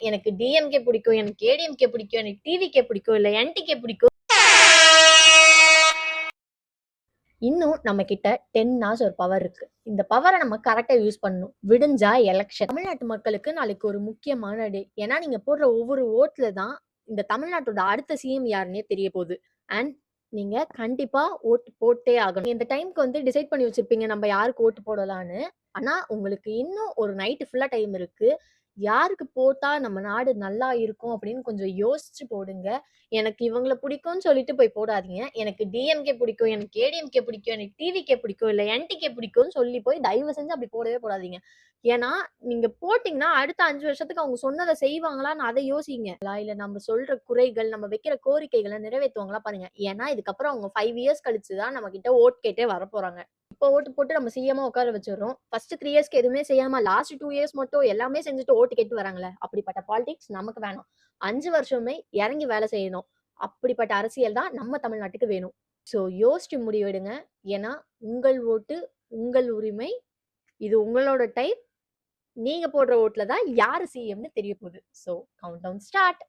எனக்கு டிஎம்கே பிடிக்கும், எனக்கு ஏடிஎம்கே பிடிக்கும், எனக்கு டிவிகே பிடிக்கும், இல்ல என்டிகே பிடிக்கும். இன்னும் நம்ம கிட்ட 10 hours ஒரு பவர் இருக்கு. இந்த பவரை நம்ம கரெக்டா யூஸ் பண்ணணும். விடிஞ்சா எலெக்ஷன். தமிழ்நாட்டு மக்களுக்கு நாளைக்கு ஒரு முக்கியமான டே. ஏன்னா நீங்க போடுற ஒவ்வொரு ஓட்ல தான் இந்த தமிழ்நாட்டோட அடுத்த சிஎம் யாருன்னே தெரிய போகுது. அண்ட் நீங்க கண்டிப்பா ஓட்டு போட்டே ஆகணும். இந்த டைம்க்கு வந்து டிசைட் பண்ணி வச்சிருப்பீங்க நம்ம யாருக்கு ஓட்டு போடலான்னு. ஆனா உங்களுக்கு இன்னும் ஒரு நைட் ஃபுல்லா டைம் இருக்கு. யாருக்கு போட்டா நம்ம நாடு நல்லா இருக்கும் அப்படின்னு கொஞ்சம் யோசிச்சு போடுங்க. எனக்கு இவங்கள பிடிக்கும்னு சொல்லிட்டு போய் போடாதீங்க. எனக்கு டிஎம்கே பிடிக்கும், எனக்கு ஏடிஎம்கே பிடிக்கும், எனக்கு டிவிகே பிடிக்கும், இல்ல என்டிகே பிடிக்கும்னு சொல்லி போய் தயவு செஞ்சு அப்படி போடவே போடாதீங்க. ஏன்னா, நீங்க போட்டீங்கன்னா அடுத்த 5 வருஷத்துக்கு அவங்க சொன்னத செய்வாங்களான்னு அத யோசிங்க. இல்ல நம்ம சொல்ற குறைகள், நம்ம வைக்கிற கோரிக்கைகள நிறைவேத்துவாங்களா பாருங்க. ஏன்னா, இதுக்கப்புறம் அவங்க 5 இயர்ஸ் கழிச்சு தான் நம்ம கிட்ட ஓட் கேட்டே வரப்போறாங்க. இப்போ ஓட்டு போட்டு நம்ம சிஎம்மா உட்கார வச்சுடுறோம். ஃபர்ஸ்ட் 3 இயர்ஸ்க்கு எதுவுமே செய்யாம லாஸ்ட் 2 இயர்ஸ் மட்டும் எல்லாமே செஞ்சுட்டு ஓட்டு கேட்டு வராங்கல்ல. அப்படிப்பட்ட பாலிடிக்ஸ் நமக்கு வேணாம். 5 வருஷமே இறங்கி வேலை செய்யணும். அப்படிப்பட்ட அரசியல் தான் நம்ம தமிழ்நாட்டுக்கு வேணும். ஸோ யோசிச்சு முடிவெடுங்க. ஏன்னா, உங்கள் ஓட்டு உங்கள் உரிமை. இது உங்களோட டைம். நீங்க போடுற ஓட்ல தான் யாரு சிஎம்னு தெரிய போகுது. So countdown start.